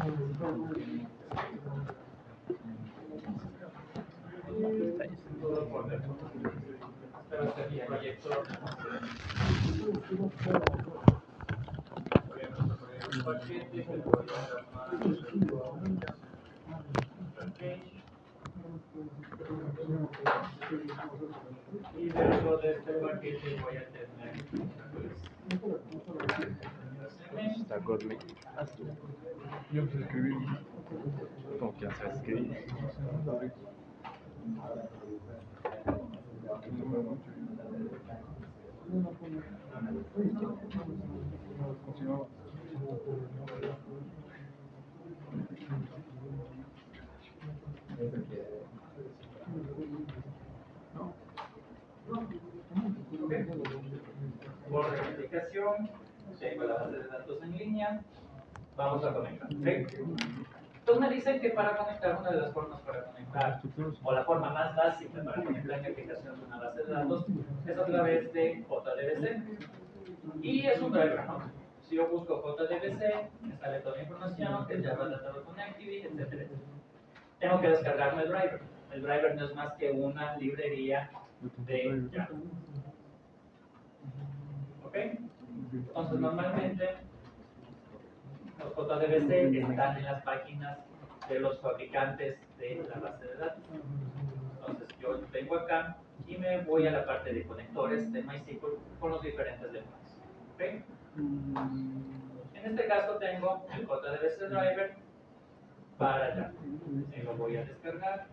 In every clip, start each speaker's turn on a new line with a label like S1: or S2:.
S1: Y dentro de este paquete voy a tener
S2: Está gourmet.
S3: Yo sé escribir.
S2: Como que no sabes escribir.
S1: por la aplicación, tengo la base de datos en línea, vamos a conectar. ¿Okay? Entonces me dicen que para conectar, una de las formas para conectar, o la forma más básica para conectar mi aplicación a una base de datos, es a través de JDBC. Y es un driver, ¿no? Si yo busco JDBC, me sale toda la información, que es Java Data Connectivity, etc. Tengo que descargarme el driver. El driver no es más que una librería de Java. ¿Ok? Entonces, normalmente los JDBC están en las páginas de los fabricantes de la base de datos. Entonces, yo vengo acá y me voy a la parte de conectores de MySQL con los diferentes lenguajes. ¿Ok? En este caso tengo el JDBC driver para allá. Me lo voy a descargar.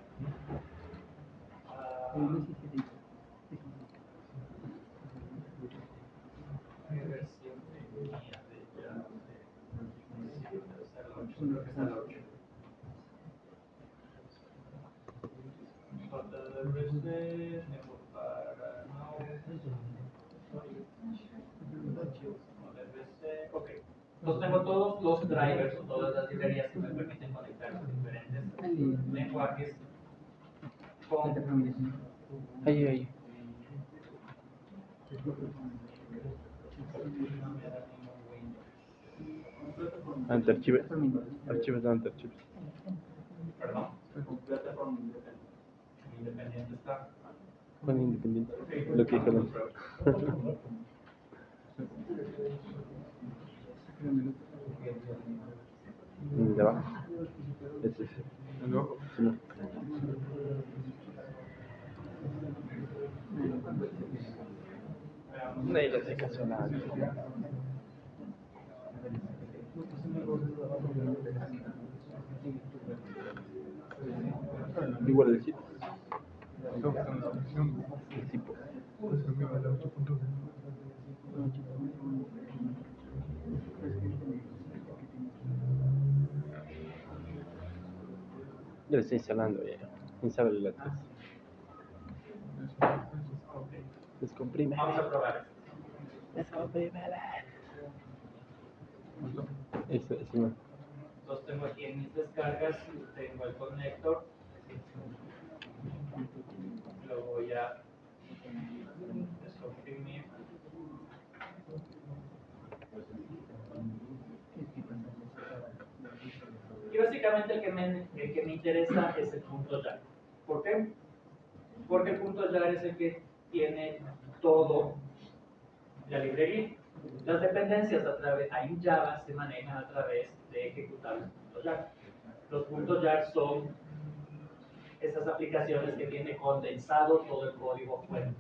S1: Versión mía de Java. Creo que es el 8. JDBC, tengo para JDBC, ok. Entonces tengo todos los drivers o todas las librerías que me permiten conectar con diferentes lenguajes con
S2: Ahí. Antiarchives. Archivos de antiarchives.
S1: Perdón, plataforma independiente está.
S2: Con independiente. Lo que dijo la ¿de abajo? Ese es.
S3: ¿El ojo?
S2: Sí, no. No hay explicación nada. Igual el sitio.
S3: Estamos en la descripción.
S2: El tipo.
S3: Pues también a la 8.0.
S2: Yo lo estoy instalando ya. Instala la 3. Descomprime.
S1: Vamos a probar.
S2: Descomprímela. Eso no.
S1: Entonces tengo aquí en mis descargas, tengo el connector. Lo voy a descomprimir. Y básicamente el que me interesa es el punto .jar. ¿Por qué? Porque el punto .jar es el que tiene todo la librería. Las dependencias ahí en Java se manejan a través de ejecutar los puntos .jar. Los puntos .jar son esas aplicaciones que tienen condensado todo el código fuera.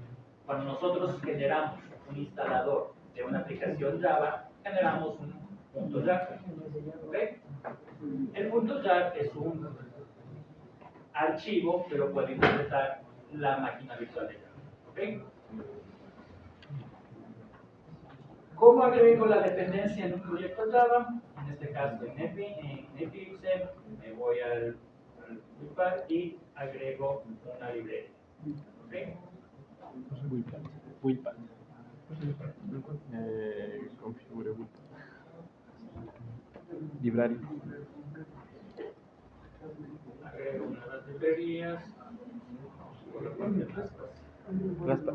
S1: Cuando nosotros generamos un instalador de una aplicación Java, generamos un punto .jar. ¿Okay? El punto .jar es un archivo que lo puede interpretar la máquina virtual de Java. ¿Okay? ¿Cómo agrego la dependencia en un proyecto Java? En este caso en Eclipse, me voy al WIPAD y agrego una librería. ¿Okay?
S2: Wipad. Configure Wipad. Library.
S1: Agrego una de las librerías.
S2: Raspa.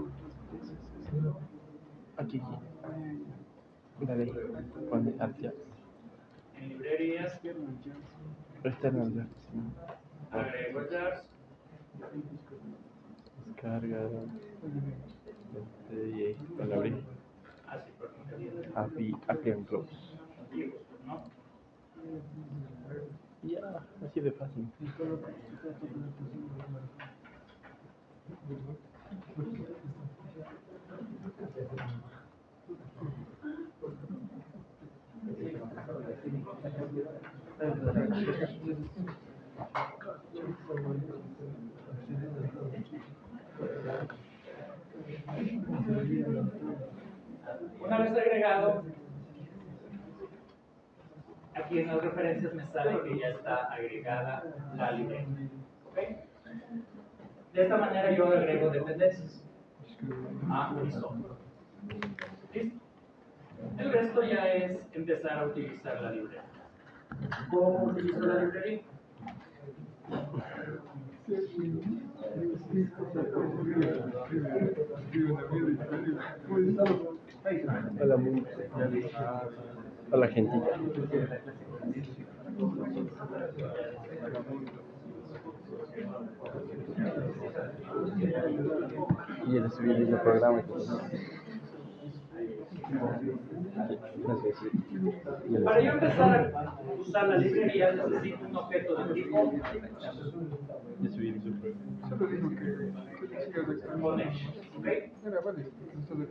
S2: Aquí. Dale. Pone Artia.
S1: En librerías,
S2: External Jars, sí.
S1: agrego jars,
S2: Descarga. Y ahí lo abrí.
S1: así por ejemplo,
S2: Apply and close.
S1: y busco, ¿no?
S2: Ya, así de fácil.
S1: Una vez agregado, aquí en las referencias me sale que ya está agregada la librería. ¿Ok? De esta manera yo agrego dependencias. Listo. ¿Listo? El resto ya es empezar a utilizar la librería. ¿Cómo utilizo la librería?
S2: Hola, muy. Hola, gentita. Y el subir el programa. No sé si.
S1: Para yo empezar a usar la librería necesito un objeto de tipo
S2: De subir el programa.
S3: Solo dijo que sigas de
S1: connection. ¿Ok?
S3: Mira, vale, esto de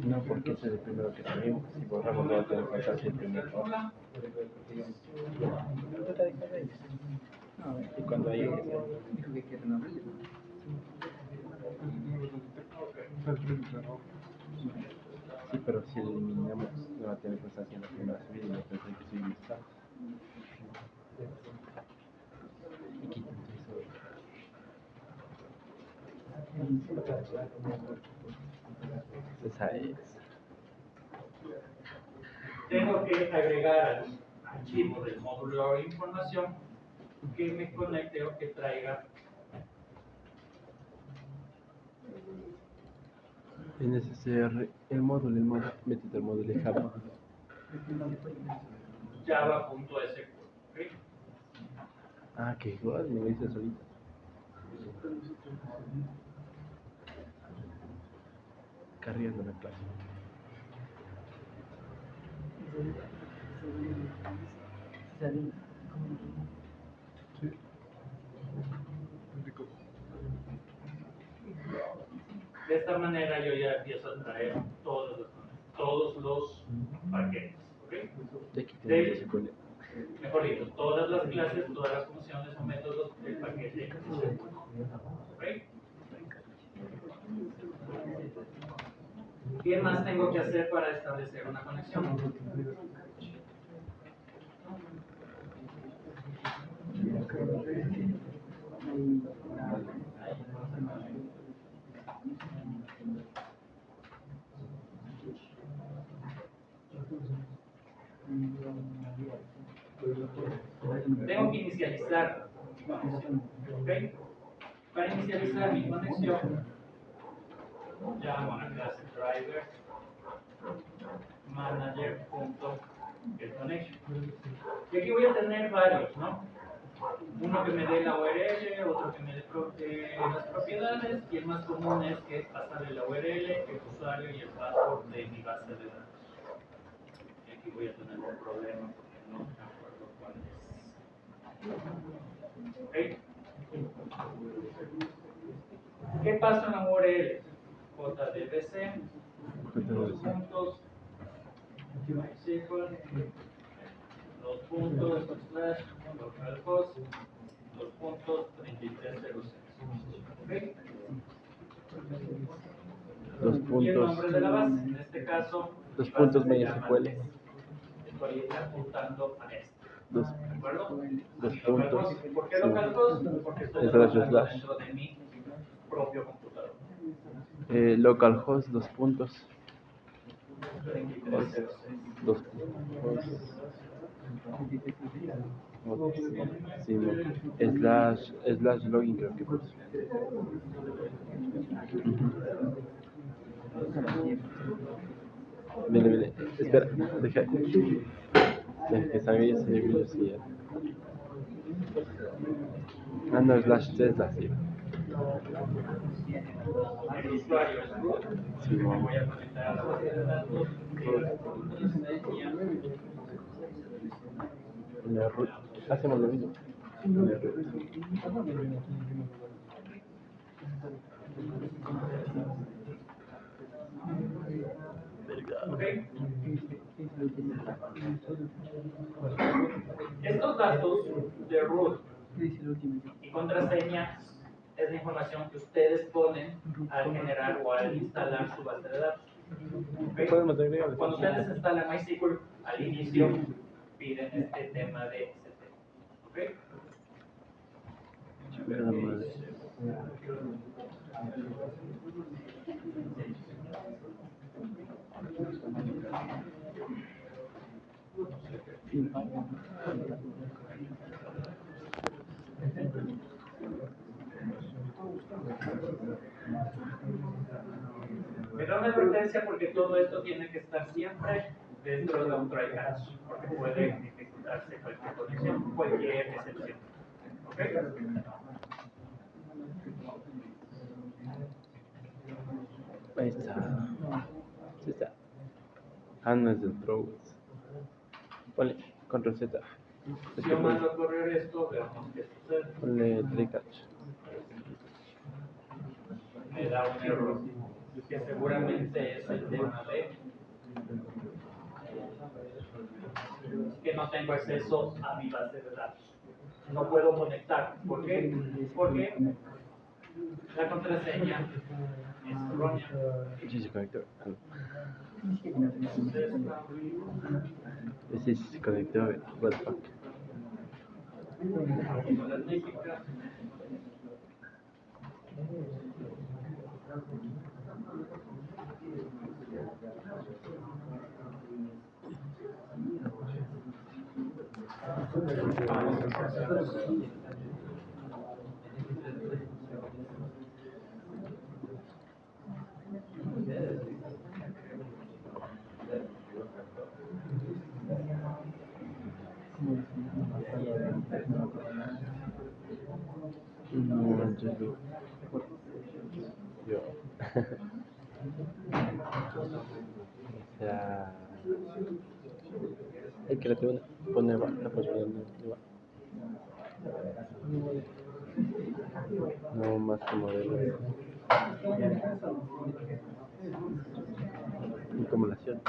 S2: No, porque ese es el primero que tenemos. Si borramos, no va a tener que pasar el primero. Y cuando hay dijo que quiere no abrir. Sí, pero si eliminamos, no va a tener que estar haciendo la primera subida y no tendrá que subir listado. Y quitan eso. Esa es.
S1: Tengo que agregar al archivo del módulo de información que me conecte o que traiga
S2: NSCR, el módulo, métete el módulo de Java.
S1: java.sql. ¿Ok?
S2: Ah, que igual, me lo hice solito. Cargando la clase.
S1: De esta manera yo ya empiezo a traer todos los paquetes. ¿Ok?
S2: Ya quité el SQL.
S1: Mejor dicho, todas las clases, todas las funciones o métodos del paquete SQL. ¿Ok? ¿Qué más tengo que hacer para establecer una conexión? Tengo que inicializar mi conexión. ¿Ok? Para inicializar mi conexión, llamo a la clase driver manager.getConnection. Y aquí voy a tener varios, ¿no? Uno que me dé la URL, otro que me dé las propiedades, y el más común es que pasarle la URL, el usuario y el password de mi base de datos. Y aquí voy a tener un problema porque no me acuerdo cuál es. ¿Ok? ¿Qué pasa en la URL? JDBC, dos puntos, MySQL, dos puntos, slash, localhost, dos puntos, 3306. ¿Ok?
S2: Dos
S1: Y el
S2: puntos.
S1: nombre de la base, en este caso,
S2: Dos
S1: mi
S2: puntos
S1: base se llama
S2: MySQL.
S1: test. Estoy apuntando a este.
S2: Dos,
S1: ¿De acuerdo?
S2: dos
S1: Localhost.
S2: puntos.
S1: ¿Por qué
S2: Sí.
S1: localhost? Porque estoy
S2: Slash,
S1: trabajando
S2: slash.
S1: dentro de mi propio computador.
S2: Localhost, dos puntos.
S1: 3306.
S2: Dos puntos. Sí, no. Slash login creo que puso. Viene, viene. Espera, deja. Deja que salga y ese video sí. Ah, no, slash C es la sí.
S1: El usuario es root.
S2: Sí,
S1: Me
S2: no.
S1: voy a conectar a la base de datos. Contraseña.
S2: La root. Hacemos lo mismo. La root.
S1: ¿Ok? Estos datos de root y contraseña es la información que ustedes ponen al generar o al instalar su base de datos. ¿Ok?
S2: Podemos agregar.
S1: Cuando ustedes instalan MySQL, al inicio piden este tema de ST. ¿Ok?
S2: Espera, madre.
S1: Me da una advertencia porque todo esto tiene que estar siempre dentro de un try catch, porque puede dificultarse cualquier conexión, cualquier excepción. ¿Ok?
S2: Ahí está. Sí está. Ah, no es del Throws. Ponle control Z.
S1: Si yo mando a correr esto, veamos qué sucede.
S2: Ponle try catch.
S1: Me da un error, que seguramente es el tema de que no tengo acceso a mi base de datos. No puedo conectar. ¿Por qué? Porque la contraseña es errónea.
S2: Sí se conectó. Ah, no.
S1: Entonces,
S2: Sí se conectó. A ver, what the fuck.
S1: la técnica
S2: No, Angelo. Yo. O sea. Hay que le tengo una. Poner va. No puedes poner va. No, más como de. Acumulación.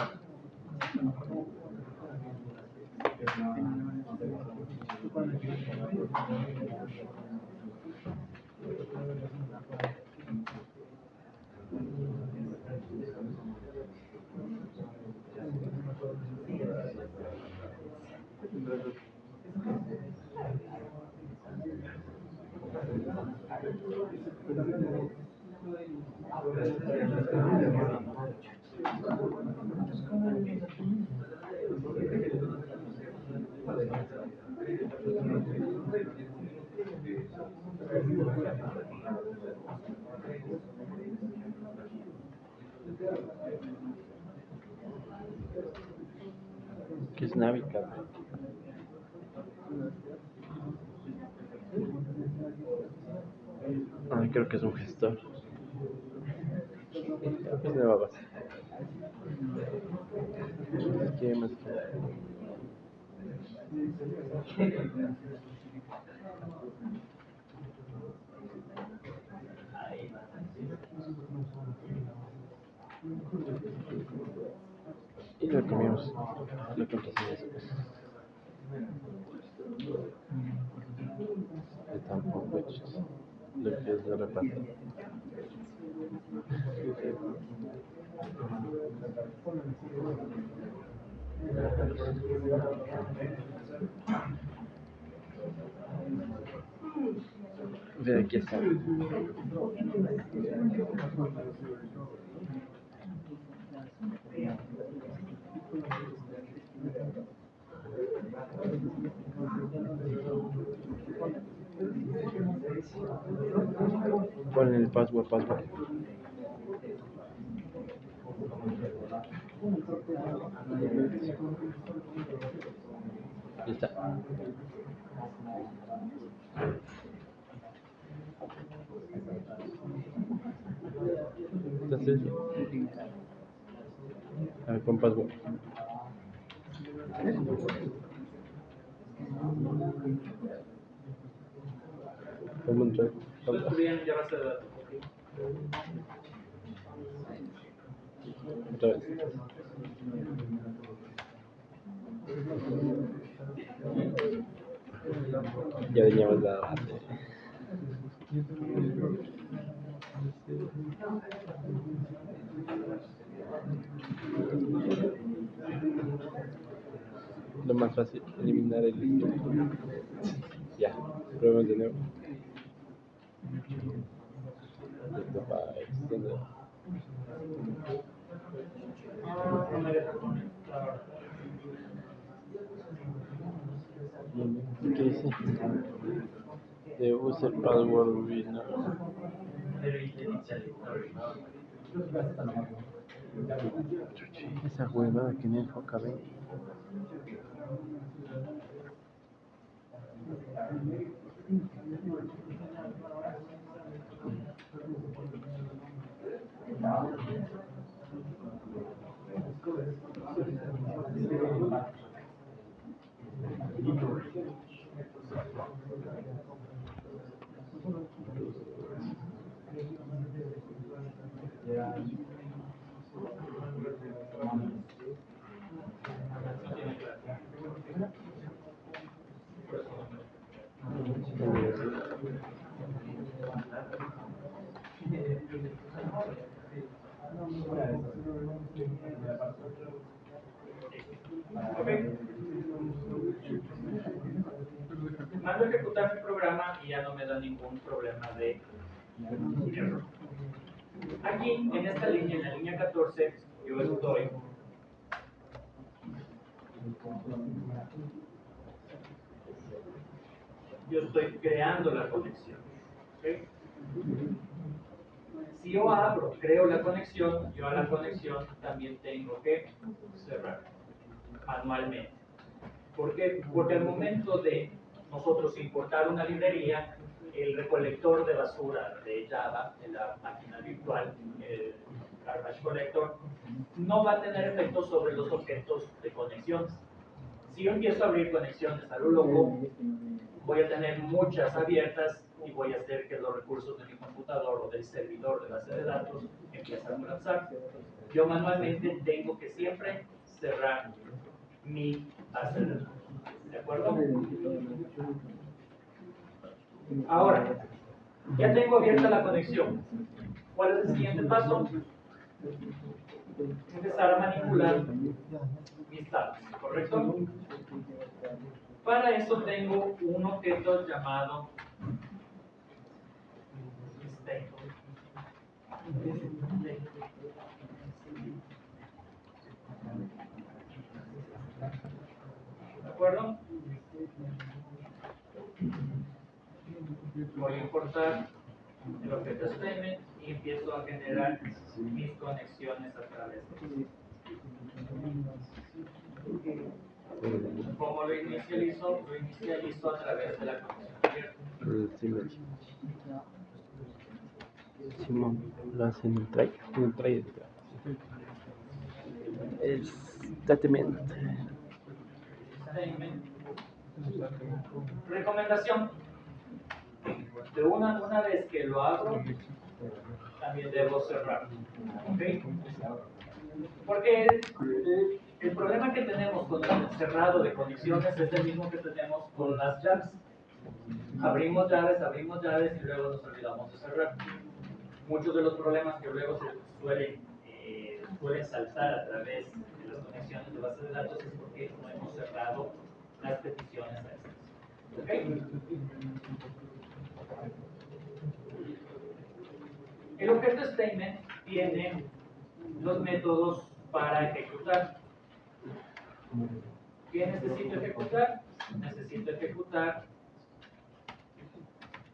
S2: ¿Qué es Navicat? Ah, creo que es un gestor. Es nueva base. Esquemas. Y lo cambiamos. Lo contraseña después. El tampon wedges. Lo que es de reparto. Ve, aquí está. Ponle el password. Ya está. Entonces, a ver, con password. ¿Cómo entrar?
S1: Estoy estudiando ya base de datos.
S2: Otra vez. Ya teníamos la base. Lo más fácil, eliminar el historial. Ya, probemos de nuevo. Esto para extender.
S1: No me deja poner la hora.
S2: ¿Qué dice? The user password will not. Esa huevada que no enfoca bien.
S1: Ok. Mando a ejecutar mi programa y ya no me da ningún problema de error. Aquí, en esta línea, en la línea 14, yo estoy creando la conexión. ¿Okay? Si yo abro, creo la conexión, yo a la conexión también tengo que cerrar manualmente. ¿Por qué? Porque al momento de nosotros importar una librería, el recolector de basura de Java, en la máquina virtual, el Garbage Collector, no va a tener efecto sobre los objetos de conexiones. Si yo empiezo a abrir conexiones a lo loco, voy a tener muchas abiertas y voy a hacer que los recursos de mi computador o del servidor de base de datos empiecen a colapsar. Yo manualmente tengo que siempre cerrar mi base de datos. ¿De acuerdo? Ahora, ya tengo abierta la conexión. ¿Cuál es el siguiente paso? Empezar a manipular mis datos, ¿correcto? Para eso tengo un objeto llamado state. ¿De acuerdo? Voy a importar el objeto statement y empiezo a generar mis conexiones a través de él. ¿Cómo lo inicializo? Lo inicializo a través de la conexión abierta.
S2: Simón lo hace en el try. En el try. Statement.
S1: Recomendación. De una vez que lo abro, también debo cerrar. ¿Okay? Porque el problema que tenemos con el cerrado de conexiones es el mismo que tenemos con las llaves. Abrimos llaves y luego nos olvidamos de cerrar. Muchos de los problemas que luego se suelen saltar a través de las conexiones de base de datos es porque no hemos cerrado las peticiones a estas. ¿Okay? El objeto statement tiene los métodos para ejecutar. ¿Qué necesito ejecutar? Necesito ejecutar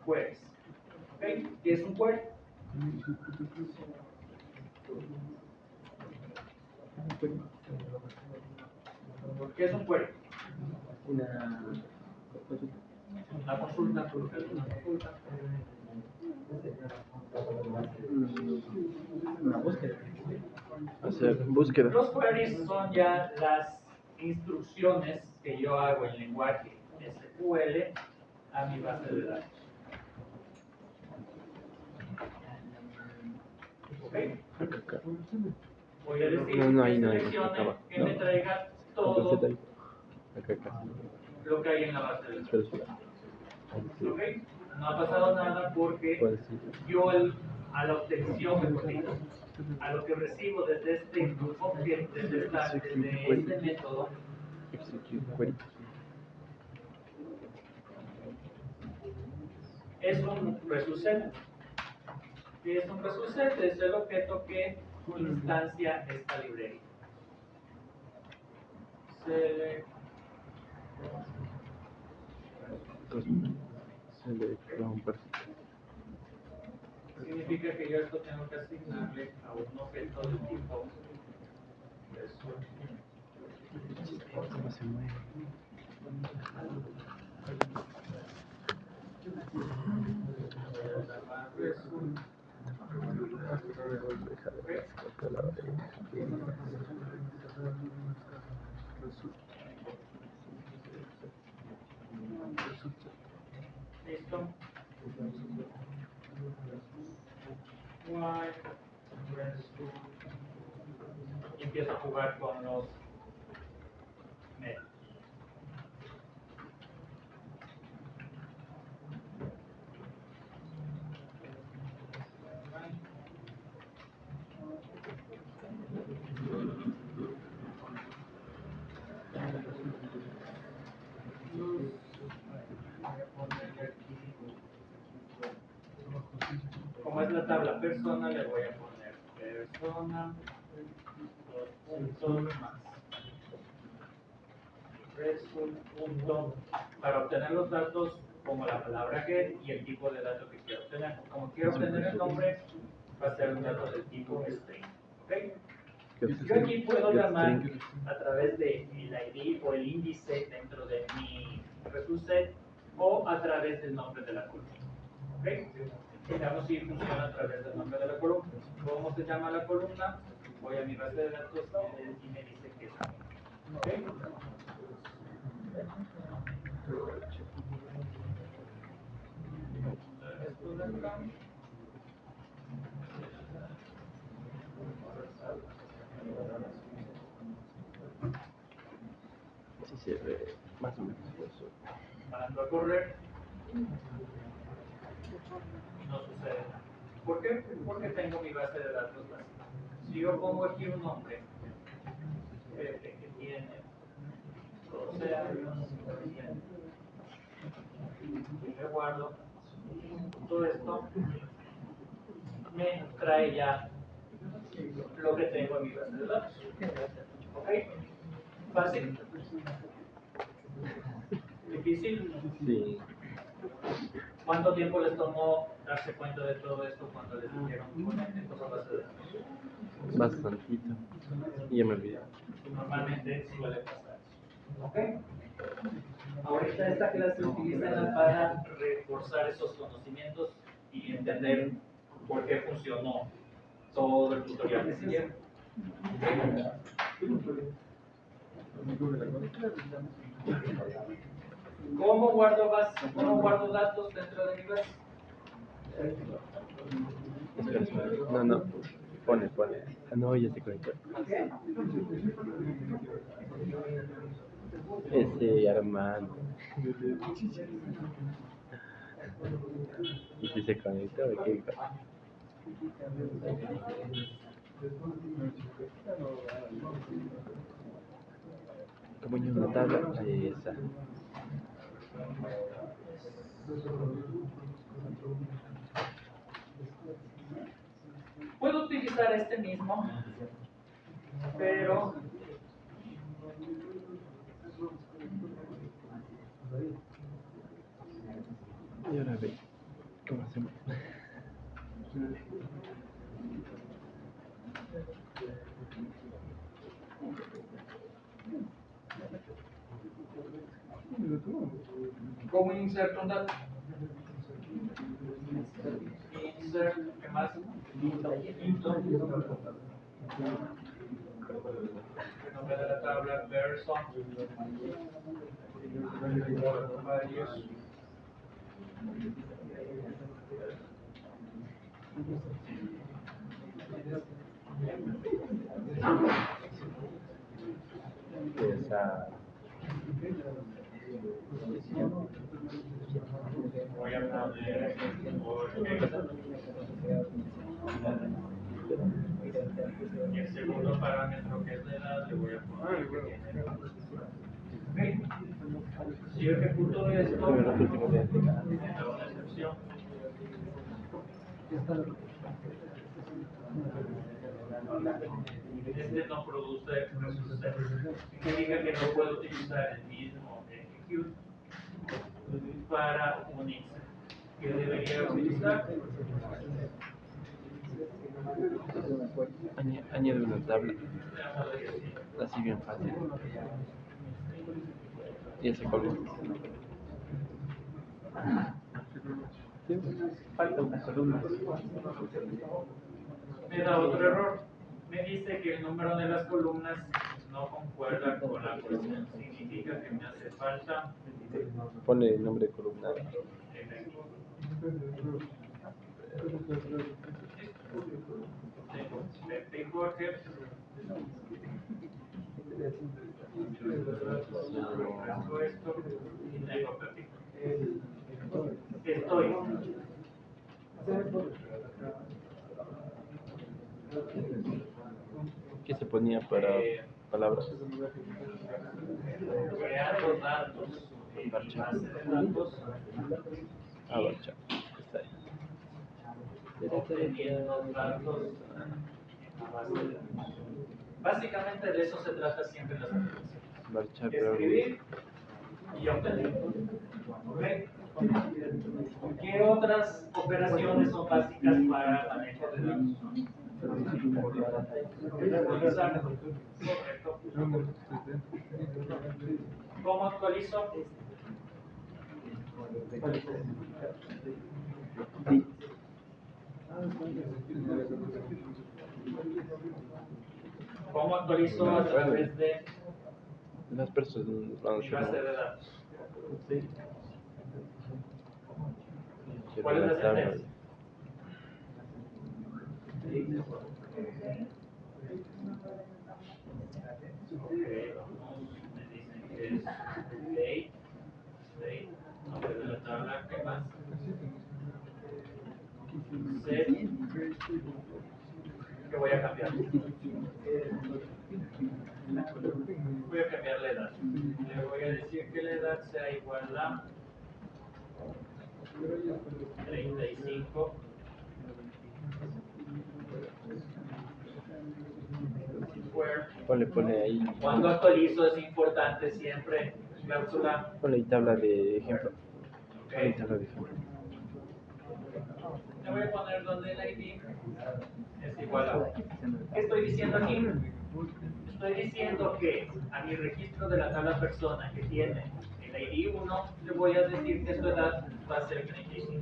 S1: queries. ¿Okay? ¿Qué es un query? ¿Qué es un query?
S2: Una consulta.
S1: Una consulta, ¿por qué es una consulta?
S3: Una búsqueda.
S2: Hacer búsqueda.
S1: Los queries son ya las instrucciones que yo hago en lenguaje SQL a mi base de datos. ¿Ok?
S2: Acá.
S1: Voy a decir
S2: No,
S1: que
S2: ahí no hay,
S1: seleccione
S2: acá.
S1: que
S2: No.
S1: me traiga
S2: Control
S1: todo
S2: Z ahí. Acá.
S1: lo que hay en la base de datos.
S2: Espera. Ahí sí.
S1: ¿Ok? No ha pasado nada porque
S2: Puedes sí.
S1: yo a la obtención, mejor dicho, a lo que recibo desde este object, desde este método,
S2: Execute query.
S1: es un resuset. ¿Qué es un resuset? Es el objeto que instancia esta librería. Select.
S2: Select from person.
S1: Significa que yo esto tengo que asignarle a un objeto de tipo resuelve.
S2: ¿Cómo se mueve?
S1: ¿Listo? While y empiezo a jugar con los métodos. Como es la tabla persona, le voy a poner persona, dos puntos más. Result, punto. Para obtener los datos, pongo la palabra get y el tipo de dato que quiero obtener. Como quiero obtener el nombre, va a ser un dato del tipo string. ¿Ok? Yo aquí puedo llamar a través de el ID o el índice dentro de mi resuset o a través del nombre de la columna. ¿Ok? Veamos si funciona a través del nombre de la columna. ¿Cómo se llama la columna? Voy a mi base de datos y me dice que es. ¿Ok? Esto de acá.
S2: Sí se ve más o menos eso.
S1: Mando a correr. No sucede nada. ¿Por qué? Porque tengo mi base de datos vacía. Si yo pongo aquí un nombre, Pepe, que tiene 12 años, y le guardo, todo esto me trae ya lo que tengo en mi base de datos. ¿Ok? ¿Fácil? ¿Difícil?
S2: Sí.
S1: ¿Cuánto tiempo les tomó darse cuenta de todo esto cuando les dijeron conecten con la base de datos?
S2: Bastantito. Y ya me olvidé.
S1: Normalmente suele pasar eso. ¿Ok? Ahorita esta clase utilízala para reforzar esos conocimientos y entender por qué funcionó todo el tutorial que siguieron. ¿Cómo guardo datos dentro de mi base?
S2: Espera. No. Pone. Ah, no, ya se conectó. Ese Armando. ¿Y si se conectó? ¿Qué? Como yo una tabla esa.
S1: Puedo utilizar este mismo, pero
S2: Y ahora ve. ¿Cómo hacemos?
S1: ¿Cómo inserto un dato? Insert, ¿qué más? Into. El nombre de la tabla, person. Varios.
S2: Esa.
S1: Voy a poner y el segundo parámetro que es de edad le voy a poner que tiene. Ok. Si yo ejecuto esto, me da una excepción. Este no produce resultados. Significa que no puedo utilizar el mismo execute para un insert. ¿Qué debería utilizar?
S2: Añade una tabla. Así bien fácil. Y ese color. Sí, falta una columna.
S1: Me da otro error. Me dice que el número de las columnas no concuerda con la porción. Significa que me hace falta.
S2: Ponle el nombre de columna.
S1: Tengo Pepe y Jorge. Hago esto y tengo Pepe. Estoy.
S2: ¿Qué se ponía para palabras?
S1: Creando datos. Base de datos.
S2: Barcha. Está ahí.
S1: Obteniendo datos en la base de datos. Básicamente de eso se trata siempre las aplicaciones.
S2: Barcha, pero.
S1: Escribir y obtener. ¿Ok? ¿Qué otras operaciones son básicas para manejo de datos? Actualizar. Correcto. ¿Cómo actualizo? ¿Cómo actualizo a través de
S2: Las personas van a
S1: mi base de datos?
S2: Sí.
S1: ¿Cuál es la sentencia? Me dicen que es date, nombre de la tabla, ¿qué más? Set, que voy a cambiar. Voy a cambiar la edad. Le voy a decir que la edad sea igual a 35.
S2: Ponle ahí.
S1: Cuando actualizo es importante siempre cláusula.
S2: Ponle ahí tabla de ejemplo.
S1: Ok.
S2: Ponle ahí tabla de ejemplo.
S1: Le voy a poner donde el ID es igual a. ¿Qué estoy diciendo aquí? Estoy diciendo que a mi registro de la tabla persona que tiene el ID 1, le voy a decir que su edad va a ser 35.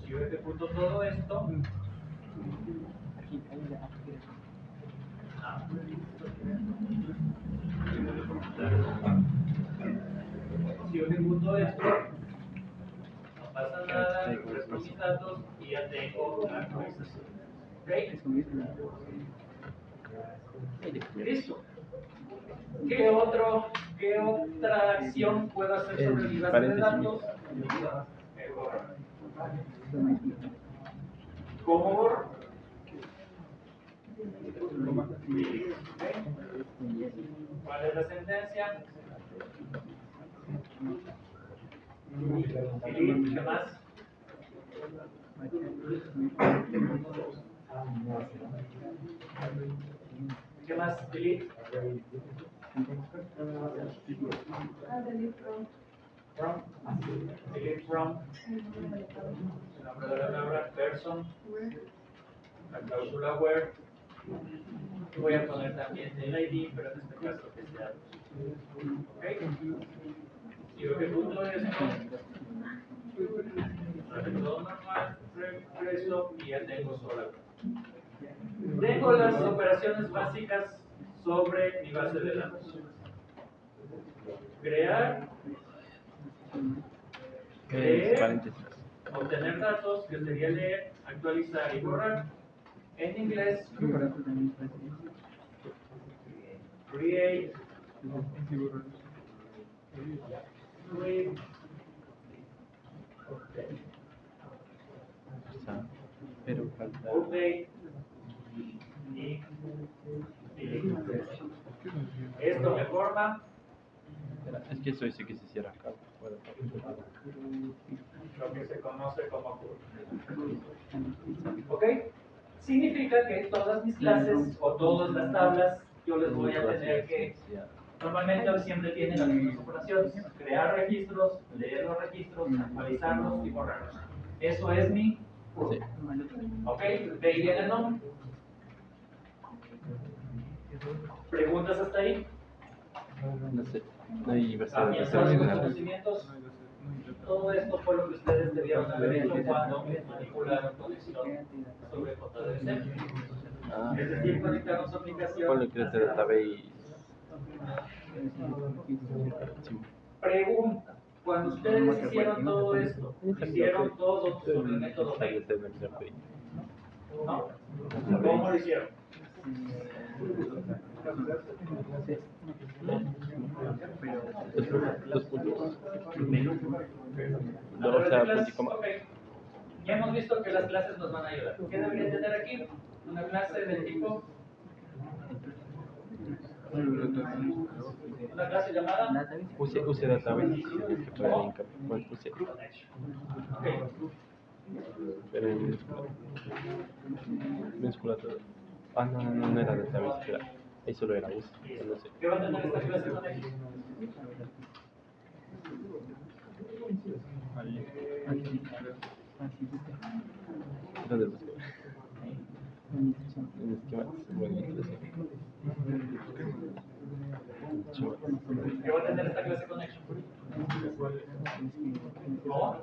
S1: Si yo ejecuto todo esto, si yo ejecuto esto, no pasa nada, regreso mis datos y ya tengo la actualización. ¿Ok? Listo. ¿Qué otra acción puedo hacer sobre mi base de datos? ¿Cómo borro? ¿Cuál es la sentencia? Delete, ¿qué más? ¿Qué más? Delete. From. Delete from. El nombre de la tabla, person. La cláusula where. Voy a poner también el ID, pero en este caso que sea. ¿Ok? Digo que punto es todo normal, regreso y ya tengo sola. Tengo las operaciones básicas sobre mi base de datos. Crear, leer,
S2: Paréntesis.
S1: obtener datos, que sería leer, actualizar y borrar. En inglés, create, read,
S2: Pero falta.
S1: update y delete. Esto me forma
S2: Espera, es que eso dice que se cierra acá. Bueno,
S1: lo que se conoce como curl. ¿Ok? Significa que todas mis clases o todas las tablas yo les voy a tener que, normalmente siempre tienen las mismas operaciones: crear registros, leer los registros, actualizarlos y borrarlos. Eso es mi curl.
S2: Sí.
S1: ¿Ok? De ahí viene el nombre. ¿Preguntas hasta ahí?
S2: No sé. No hay
S1: Afianzar sus conocimientos. Todo esto fue lo que ustedes debieron haber hecho cuando manipularon conexión sobre JDBC.
S2: Ah,
S1: Es decir, conectaron su aplicación.
S2: ponle que este database. Sí.
S1: Pregunta: cuando ustedes hicieron todo esto, hicieron todo sobre el método
S2: Sale
S1: B,
S2: ser el API.
S1: ¿no? ¿Cómo lo hicieron?
S2: Dos puntos.
S1: A
S2: O
S1: través de
S2: sea,
S1: clases,
S2: punto y coma.
S1: ok. Ya hemos visto que las clases nos van a ayudar. ¿Qué debería tener aquí? Una clase del tipo, una clase llamada
S2: Use database. Sí, tienes que poner en cambio. Bueno, use.
S1: connection. Ok.
S2: Pero en minúscula. Minúscula todo. Ah, no era database, era. Ahí solo era use. No sé.
S1: ¿Qué va a tener esta clase connection?
S2: ¿Dónde busco? En esquema. Bueno,
S1: ¿Qué va a tener esta clase connection? ¿Cómo?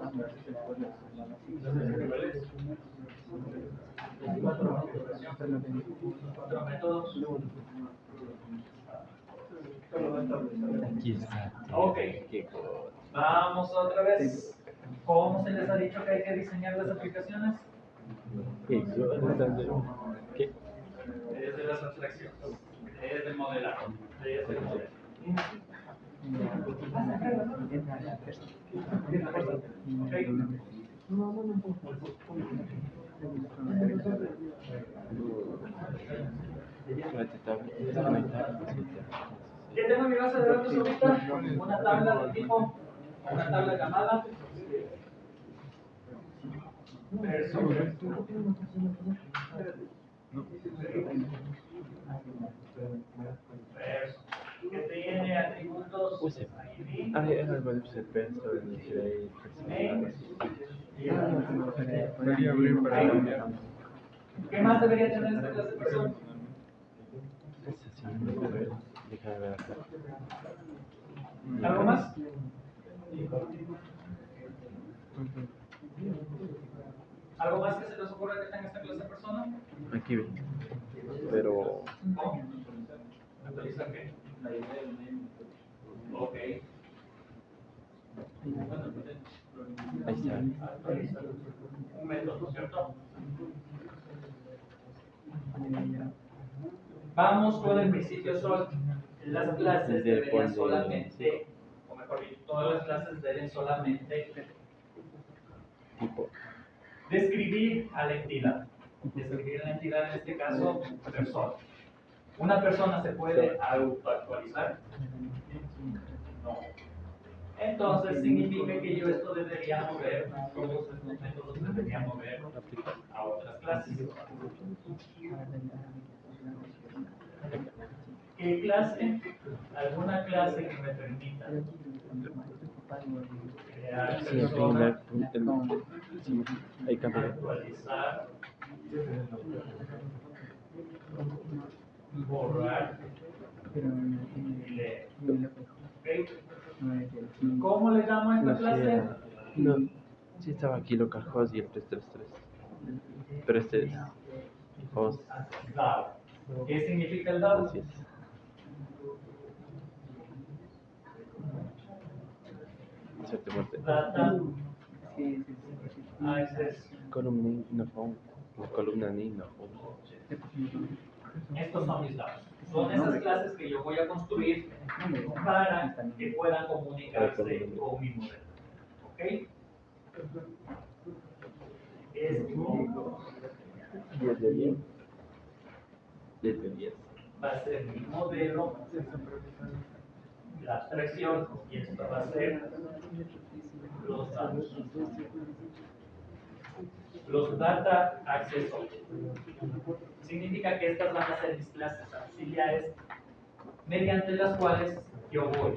S1: Cuatro métodos.
S2: aquí está.
S1: Ok.
S2: Qué cosa.
S1: Vamos otra vez. ¿Cómo se les ha dicho que hay que diseñar las aplicaciones?
S2: Qué cosa. ¿Qué?
S1: Desde las abstracciones, desde el modelado, desde el modelo. ¿Qué tengo en mi base de datos ahorita? Una tabla del tipo, una tabla llamada verso. Verso. Que tiene atributos
S2: Use.
S1: ID,
S2: Bueno, pues el peso, el nivel,
S1: name.
S3: Variable para cambiar.
S1: ¿Qué más debería tener esta clase de persona?
S2: Ese sí, a ver, déjame ver acá.
S1: ¿Algo más? ¿Algo más que se les ocurra que tenga esta clase de persona?
S2: Aquí ve. Pero.
S1: ¿No? ¿Actualizar qué? Ok.
S2: Ahí está.
S1: Actualizar un método, ¿cierto? Vamos con el principio sol. Las clases deberían solamente, o mejor dicho, todas las clases deben solamente
S2: Tipo.
S1: describir a la entidad. Describir a la entidad, en este caso, persona. ¿Una persona se puede autoactualizar? No. Entonces significa que yo esto debería mover, todos estos métodos debería mover a otras clases. ¿Qué clase? Alguna clase que me permita crear
S2: Sí,
S1: persona,
S2: sí, ahí cambia.
S1: actualizar, borrar y leer. ¿Ok? ¿Cómo le llamo a esta
S2: No, sí,
S1: clase?
S2: no, sí estaba aquí localhost y el 333. Pero este es host,
S1: DAO. ¿Qué significa el DAO?
S2: así es. Suerte, muerte.
S1: Data Access.
S2: Column no phone. La columna ni no phone.
S1: Estos son mis datos. Son esas clases que yo voy a construir para que puedan comunicarse con mi modelo. ¿Ok? Esto
S2: 10 de 10. 10 de 10.
S1: va a ser mi modelo, la abstracción, y esto va a ser los datos. Los data access objects. Significa que estas van a ser mis clases auxiliares mediante las cuales yo voy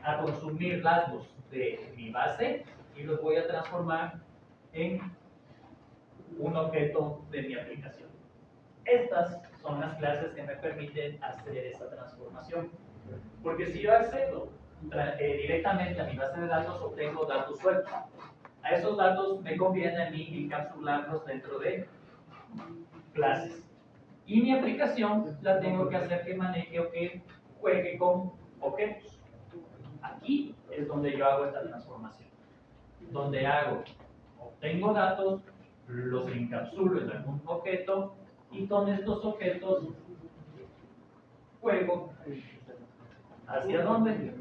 S1: a consumir datos de mi base y los voy a transformar en un objeto de mi aplicación. Estas son las clases que me permiten hacer esa transformación. Porque si yo accedo directamente a mi base de datos, obtengo datos sueltos. A esos datos me conviene a mí encapsularlos dentro de clases. Y mi aplicación la tengo que hacer que maneje o que juegue con objetos. Aquí es donde yo hago esta transformación. Donde obtengo datos, los encapsulo en algún objeto y con estos objetos juego. ¿Hacia dónde?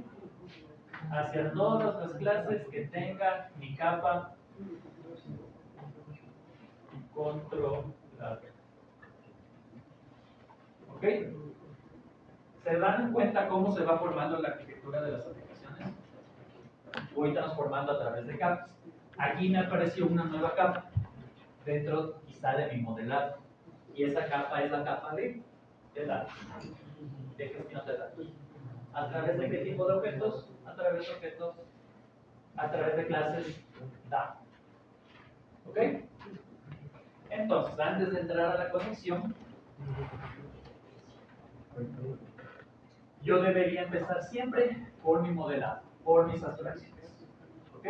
S1: Hacia todas las clases que tenga mi capa controlada. ¿Ok? ¿Se dan cuenta cómo se va formando la arquitectura de las aplicaciones? Voy transformando a través de capas. Aquí me apareció una nueva capa dentro quizá de mi modelado. Y esa capa es la capa de datos, de gestión de datos. ¿A través de qué tipo de objetos? A través de objetos, a través de clases DAO. ¿Ok? Entonces, antes de entrar a la conexión, yo debería empezar siempre por mi modelado, por mis abstracciones. ¿Ok?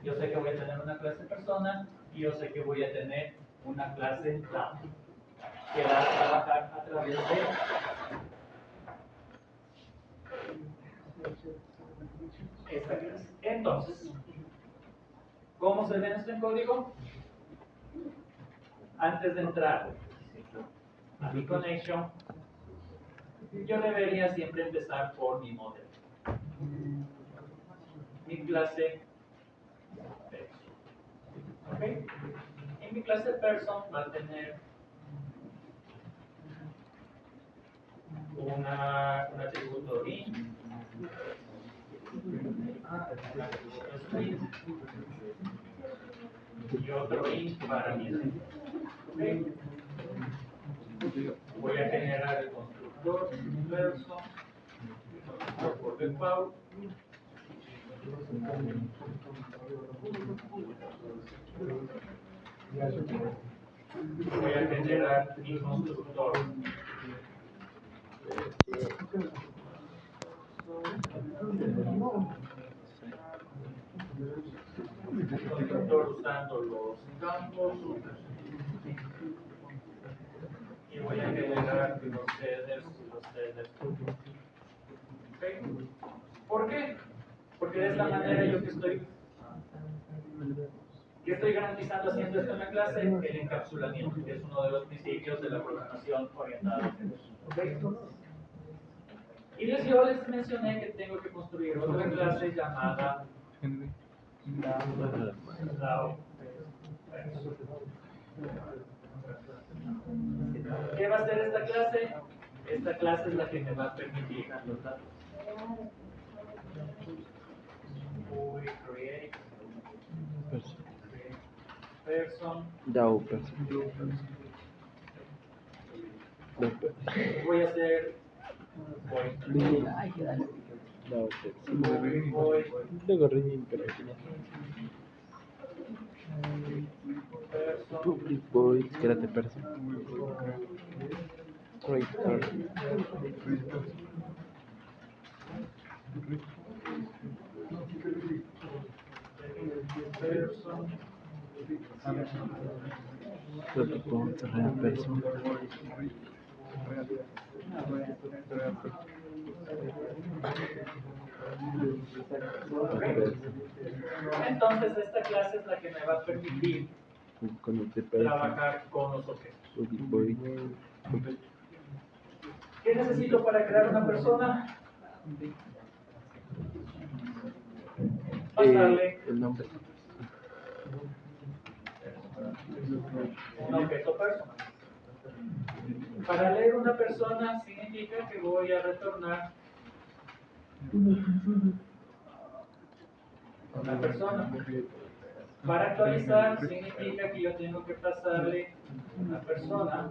S1: Yo sé que voy a tener una clase persona y yo sé que voy a tener una clase DAO, que va a trabajar a través de esta clase. Entonces, ¿cómo se ve esto en código? Antes de entrar a mi connection, yo debería siempre empezar por mi modelo. Mi clase person. ¿Ok? En mi clase person va a tener un atributo int, un atributo string y otro int para mi string. ¿Ok? Voy a generar el constructor person por default. Voy a generar mi constructor usando los campos y voy a generar los headers y los headers. ¿Okay? ¿Por qué? Porque de esta manera yo que estoy garantizando haciendo esto en la clase, el encapsulamiento, que es uno de los principios de la programación orientada a objetos. ¿Okay? Y yo les mencioné que tengo que construir otra clase llamada DAO. ¿Qué va a hacer esta clase? Esta clase es la que me va a permitir los datos. Voy create person.
S2: DAO person.
S1: Voy a hacer
S2: DAO person.
S1: voy
S2: Luego ring, pero
S1: person.
S2: public void, quédate person. Create person.
S1: Person.
S2: Prototype real person.
S1: Entonces esta clase es la que me va a permitir
S2: Con este person.
S1: trabajar con los objetos.
S2: Boy.
S1: ¿Qué necesito para crear una persona? Pasarle
S2: El nombre.
S1: un objeto persona. Para leer una persona significa que voy a retornar una persona. Para actualizar significa que yo tengo que pasarle una persona.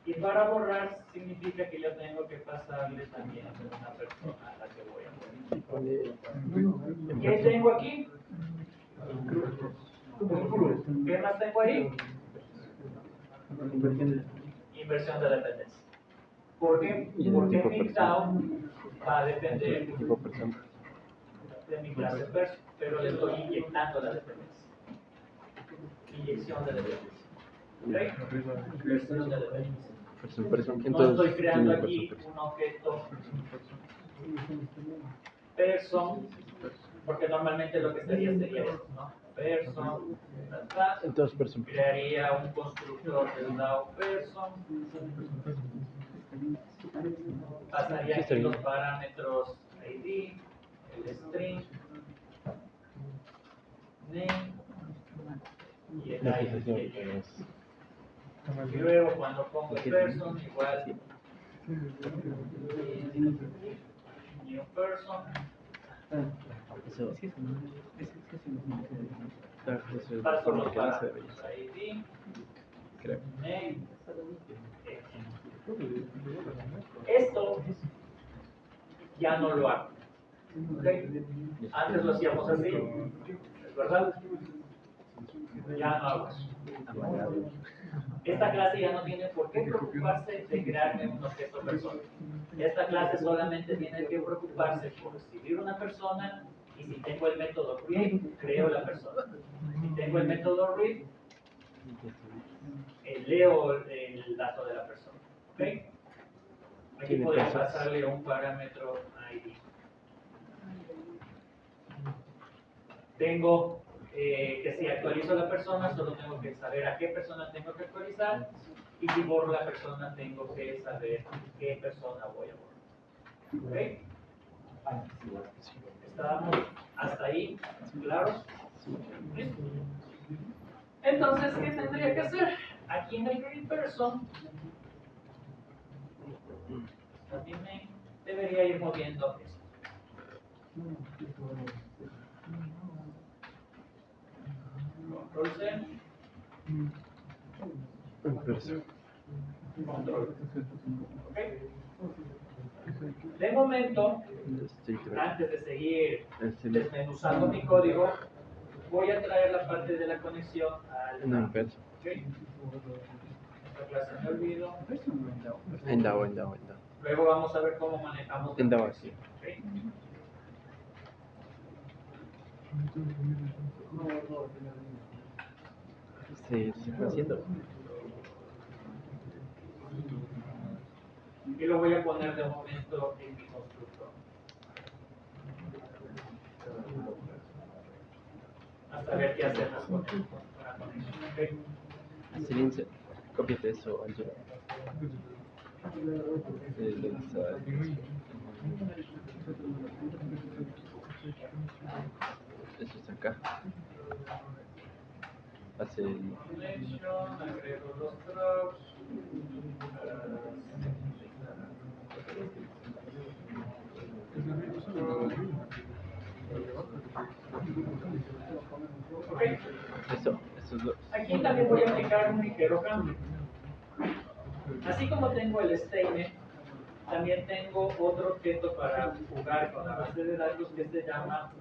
S1: Y para borrar significa que yo tengo que pasarle también una persona a la que voy a borrar. ¿Qué tengo aquí? Un group. ¿Qué más tengo ahí? Inversión de dependencia. ¿Por qué? Porque mi DAO va a depender
S2: Tipo persona.
S1: de mi clase person, pero le estoy inyectando la dependencia. Inyección de dependencia. ¿Ok? Inversión de dependencia.
S2: Person.
S1: No
S2: Entonces,
S1: estoy creando
S2: tiene
S1: aquí
S2: person.
S1: un objeto person, porque normalmente lo que sería esto, ¿no? Person,
S2: Entonces, person.
S1: crearía un constructor del DAO person, pasaría aquí los parámetros ID, el string, name y el
S2: La
S1: ID.
S2: asociación es.
S1: Y luego cuando pongo el person, igual new person,
S2: Eso. Eso
S1: paso
S2: es
S1: los
S2: lo que dice.
S1: parámetros ID,
S2: Creo.
S1: name, esto ya no lo hago. ¿Ok? Antes lo hacíamos así, ¿es verdad? Ya no hago eso. Esta clase ya no tiene por qué preocuparse de crearme un objeto persona. Esta clase solamente tiene que preocuparse por recibir una persona y si tengo el método create, creo la persona. Si tengo el método read, leo el dato de la persona. ¿Ok? Aquí
S2: Tiene
S1: podría
S2: personas.
S1: pasarle un parámetro ID. Tengo que si actualizo la persona, solo tengo que saber a qué persona tengo que actualizar. Y si borro la persona, tengo que saber qué persona voy a borrar. ¿Ok? ¿Estamos hasta ahí claros? ¿Listo? Entonces, ¿qué tendría que hacer? Aquí en el create person, también debería ir moviendo esto. Control C.
S2: Person.
S1: Control. ¿Ok? De momento, antes de seguir desmenuzando mi código, voy a traer la parte de la conexión al
S2: No, person.
S1: ¿ok? Esta clase me olvido.
S2: En DAO.
S1: Luego vamos a ver cómo manejamos la
S2: En DAO,
S1: conexión. ¿Ok?
S2: Se está haciendo.
S1: Y lo voy a poner de momento en mi constructor. Hasta ver qué hacemos con la conexión. ¿Ok?
S2: Silencio. Cópiate eso, Angelo. Eso es acá. Hace el.
S1: Connection, agrego los drops. Ok.
S2: Eso es lo.
S1: Aquí también voy a aplicar un ligero cambio. Así como tengo el statement, también tengo otro objeto para jugar con la base de datos que se llama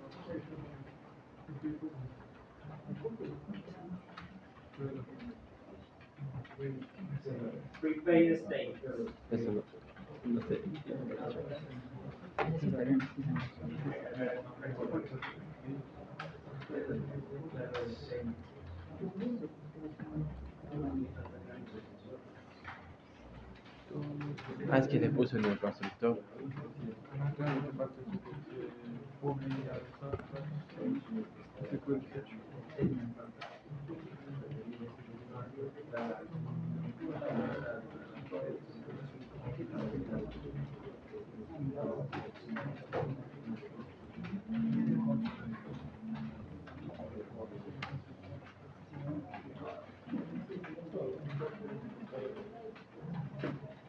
S1: prepaid statement.
S2: Eso no. No sé. Ah, es que le puso en el constructor.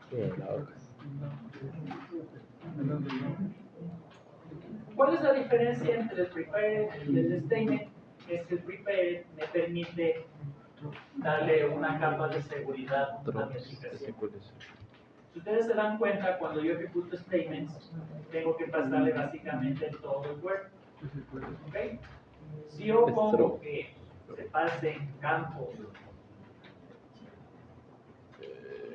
S2: Qué locos.
S1: ¿Cuál es la diferencia entre el prepared y el statement? Es que el prepared me permite darle una capa de seguridad a mi
S2: Drops,
S1: aplicación.
S2: ese cuál es.
S1: Si ustedes se dan cuenta, cuando yo ejecuto statements, tengo que pasarle básicamente todo el cuerpo. ¿Okay? Si yo pongo que se pasen campos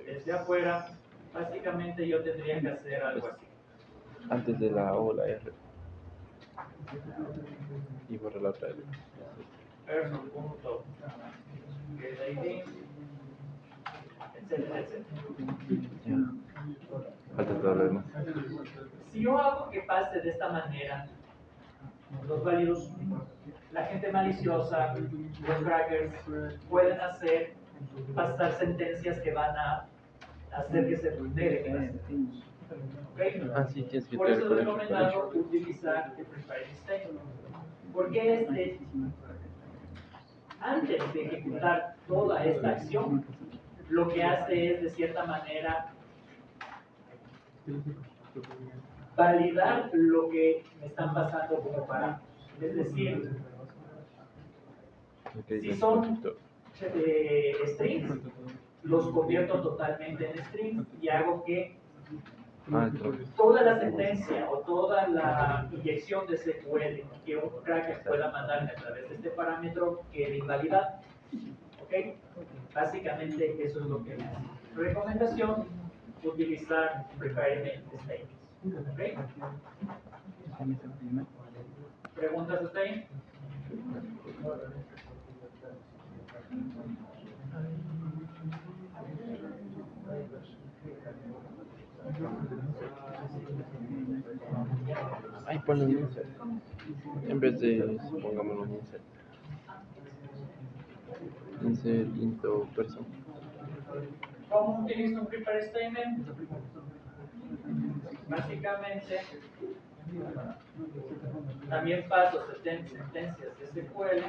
S1: desde afuera, básicamente yo tendría que hacer algo así.
S2: Antes de la O, la R. Y borra la otra R.
S1: Person.getID, etcétera, etcétera.
S2: Ya. Falta todo lo demás.
S1: Si yo hago que pase de esta manera, los válidos, la gente maliciosa, los crackers, pueden hacer pasar sentencias que van a hacer que se vulnere. ¿Okay?
S2: Ah, sí, tienes que
S1: Por
S2: tener
S1: eso es
S2: connection.
S1: recomendado utilizar el prepared statement. Porque antes de ejecutar toda esta acción, lo que hace es, de cierta manera, validar lo que me están pasando como parámetros. Es decir, si son strings, los convierto totalmente en strings y hago que toda la sentencia o toda la inyección de SQL que un cracker pueda mandarme a través de este parámetro quede invalidada. ¿Ok? Básicamente eso es lo que hace. Recomendación, utilizar prepared statements. ¿Ok? ¿Preguntas hasta ahí?
S2: Ay, ponle un insert. En vez de, pongámoslo un insert. Insert into person.
S1: ¿Cómo utilizo un prepared statement? Básicamente, también paso sentencias de SQL,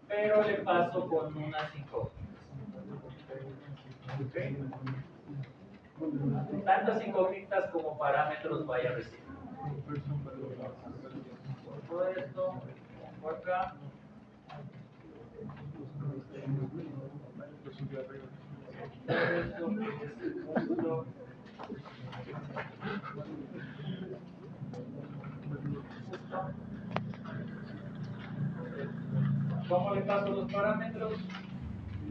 S1: pero le paso con unas incógnitas. ¿Okay? Tantas incógnitas como parámetros vaya a recibir. Todo esto, por acá. ¿Cómo le paso los parámetros?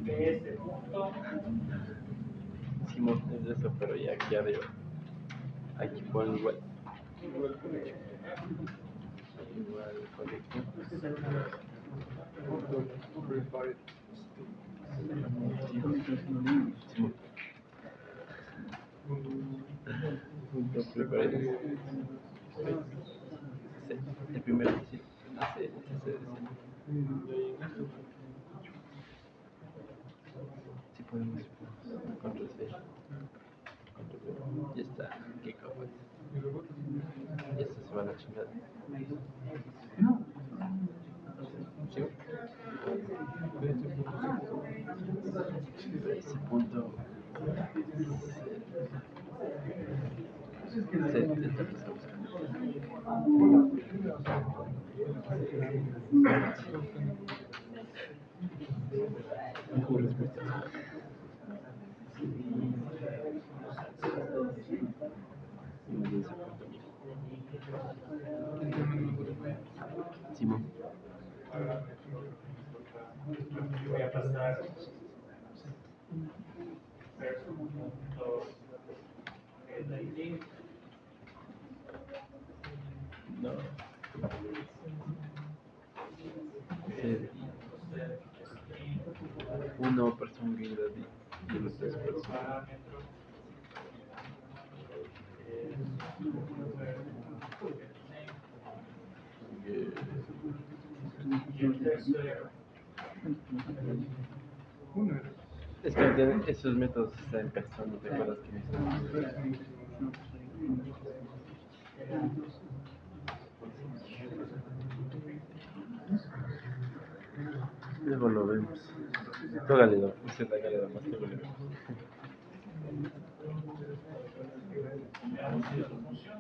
S1: De este punto.
S2: Hicimos eso, pero ya aquí arriba. Aquí pon igual. Igual conexión. Punto prepared. El primero sí. Si podemos control C. Ya está. Qué capaz. Y esto se va a la chingada. ¿Sí? Ese punto se intenta empezar a buscar. Mejor respuesta. Simón.
S1: Voy a pasar
S2: No. Sí. Uno persona y los dos personas.
S1: tercero.
S3: Uno era.
S2: Es que esos métodos están empezando, ¿te acuerdas que me luego lo vemos. Tú Galedo, usted la Galedo más que lo vemos.
S1: Veamos si eso funciona.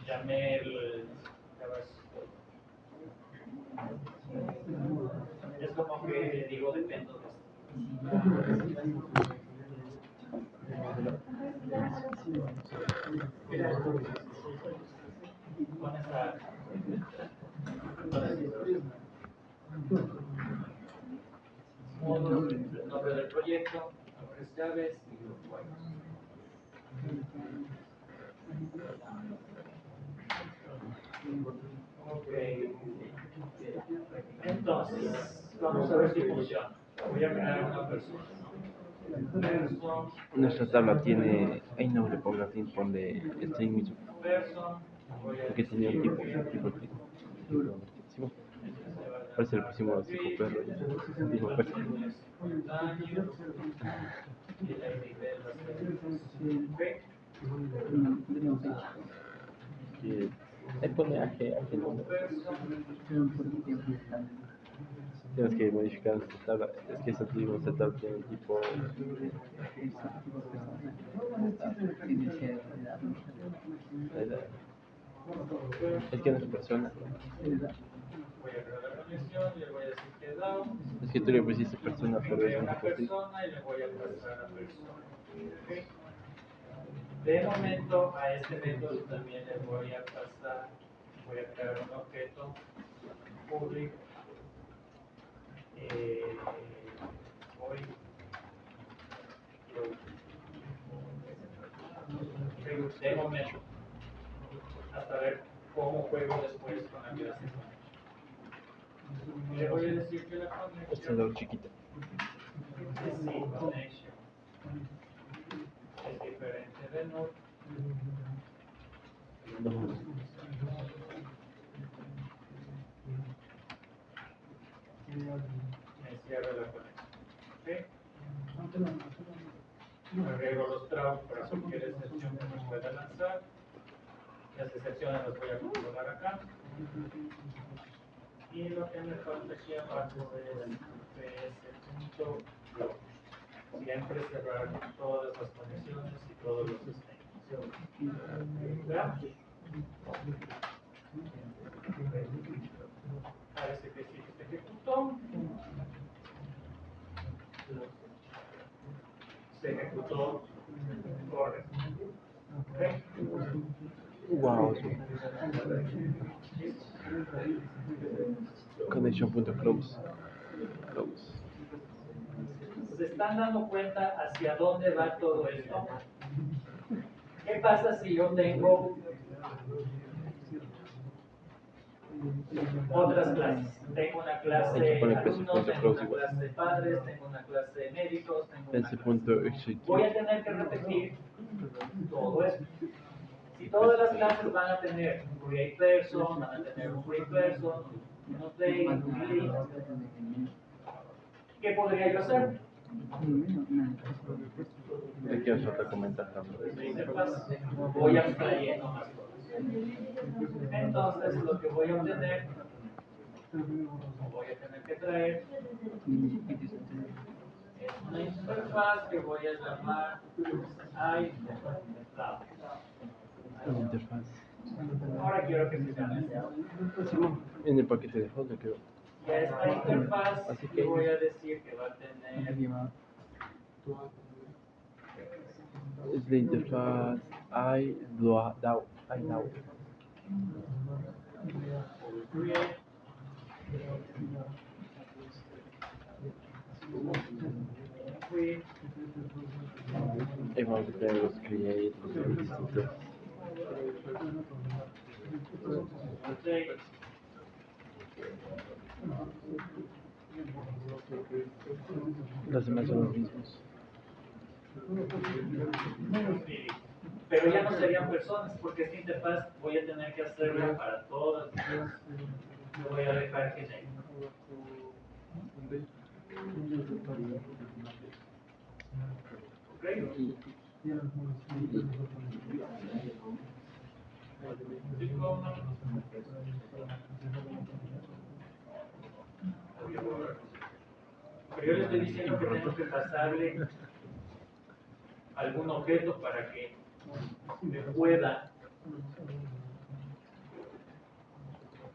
S1: Llamé el. Es como que digo, dependo de con esa módulo, el nombre del proyecto, nombres llaves y los juegos. Ok. Entonces, vamos a ver si funciona. Voy a crear una persona. Person,
S2: Nuestra tabla tiene. Ahí no le pongas sin ponle string mismo.
S1: person, voy a
S2: Porque tenía un tipo aquí. Sí, parece el próximo psicoperro ya. Dijo perro.
S1: y la ID de las ok.
S2: Que ahí pone AG nombre. Tienes que modificar esta tabla. Es que ese tipo de tabla tiene un tipo. Es que no es persona.
S1: Voy a crear la conexión y le voy a decir que down.
S2: Es que tú le pusiste persona, pero es
S1: Creo
S2: un
S1: una
S2: tipo así.
S1: persona y le voy a pasar a persona. Ok. De momento a este método también le voy a pasar, voy a crear un objeto public voy de momento hasta ver cómo juego después con la clase. Le voy a decir que la
S2: Esta
S1: conexión
S2: es chiquita.
S1: es sin connection es diferente de node.
S2: No.
S1: Me cierra la conexión. ¿Ok? Agrego los traus para cualquier excepción que me pueda lanzar. Las excepciones las voy a controlar acá. Y lo que me falta aquí abajo es ps.block. Siempre cerrar todas las conexiones y todos los sistemas. Veamos. Parece que sí se ejecutó. Se ejecutó. Correcto. ¿Ok?
S2: Wow. Connection.close. Close.
S1: ¿Se están dando cuenta hacia dónde va todo esto? ¿Qué pasa si yo tengo otras clases? Tengo una clase
S2: Hay que poner
S1: alumnos, tengo una
S2: igual.
S1: clase de padres, tengo una clase de médicos, tengo una
S2: Ese
S1: clase.
S2: punto execute.
S1: Voy a tener que repetir todo esto. Si todas las clases van a tener un create person, van a tener un create person, un update, un delete, ¿qué podría yo hacer?
S2: ¿De qué os falta comentar también?
S1: De interfaz, voy abstrayendo más cosas. Entonces, lo que voy a obtener, o voy a tener que traer, es una interfaz que voy a llamar iCloud.
S2: La interfaz.
S1: Ahora quiero que se llame.
S2: En el paquete de fondo creo.
S1: Y a esta interfaz
S2: Así
S1: le
S2: que
S1: voy a decir que va a tener
S2: es la interfaz iDAO.
S1: create, create,
S2: Y vamos a tener los create, los distintos.
S1: update,
S2: Los demás son los mismos.
S1: Pero ya no serían personas, porque esta interfaz voy a tener que hacerla para todas. Lo voy a dejar genérico. ¿Ok? Pero yo le estoy diciendo que tengo que pasarle algún objeto para que me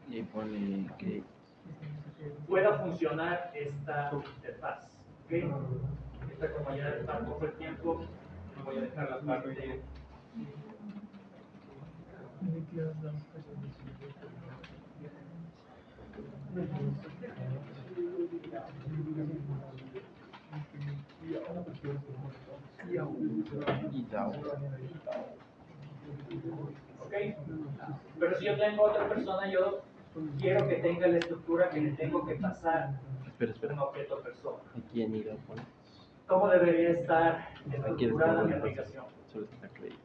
S2: Y pone que
S1: pueda funcionar esta interfaz. ¿Ok? Esta, como ya está poco el tiempo, me voy a dejar la parte.
S2: y DAO.
S1: ¿Ok? Pero si yo tengo otra persona, yo quiero que tenga la estructura que le tengo que pasar
S2: Espera.
S1: un objeto persona.
S2: Aquí en IDA pone.
S1: ¿Cómo debería estar
S2: Aquí les
S1: estructurada
S2: borro
S1: mi
S2: el
S1: aplicación?
S2: person. Solo está crédito.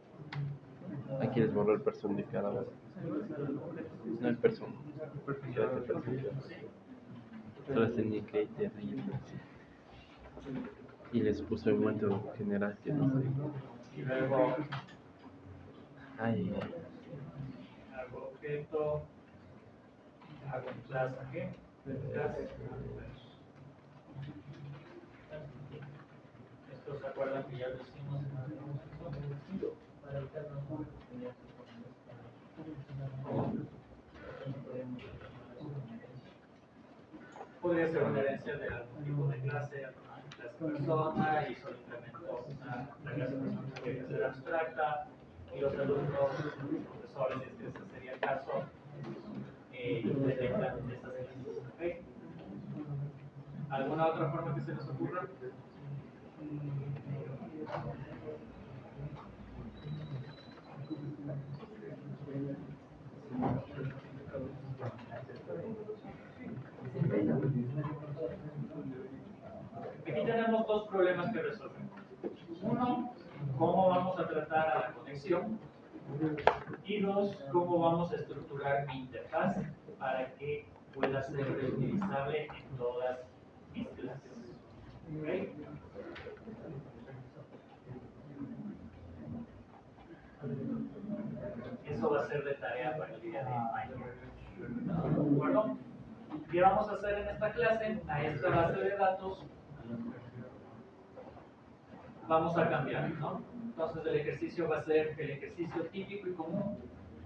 S2: Aquí les borro el person de cada uno. No el person. Solo tenía crédito y les puse un momento general que no sé.
S1: Y luego
S2: Ay,
S1: hago objeto, hago clase aquí, clase. Esto se acuerdan que ya lo hicimos en podría ser una herencia de algún tipo de clase persona y solo implemento la clase persona que debe ser abstracta y los alumnos, los profesores, si ese sería el caso, detectan estas clases. ¿Okay? ¿Alguna otra forma que se les ocurra? Aquí tenemos dos problemas que resolver. Uno, cómo vamos a tratar a la conexión. Y dos, cómo vamos a estructurar mi interfaz para que pueda ser reutilizable en todas mis clases. ¿Okay? Eso va a ser de tarea para el día de mañana. ¿De acuerdo? ¿Qué vamos a hacer en esta clase? A esta base de datos vamos a cambiar, ¿no? Entonces el ejercicio va a ser el ejercicio típico y común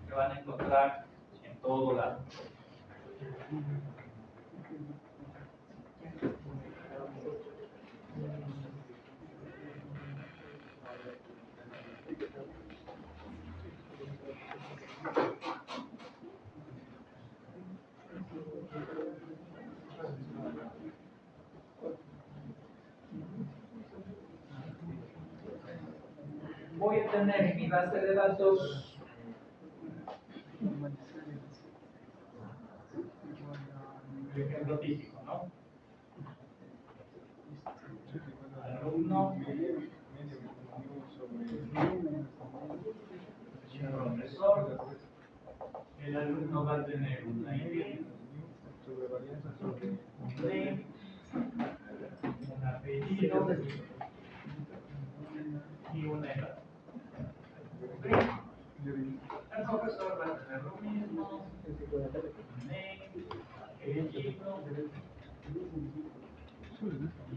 S1: que van a encontrar en todo lado. Voy a tener en mi base de datos el ejemplo típico, ¿no? Alumno, profesor, el alumno va a tener un ID, un apellido y una edad. El profesor va a tener lo mismo, name, apellido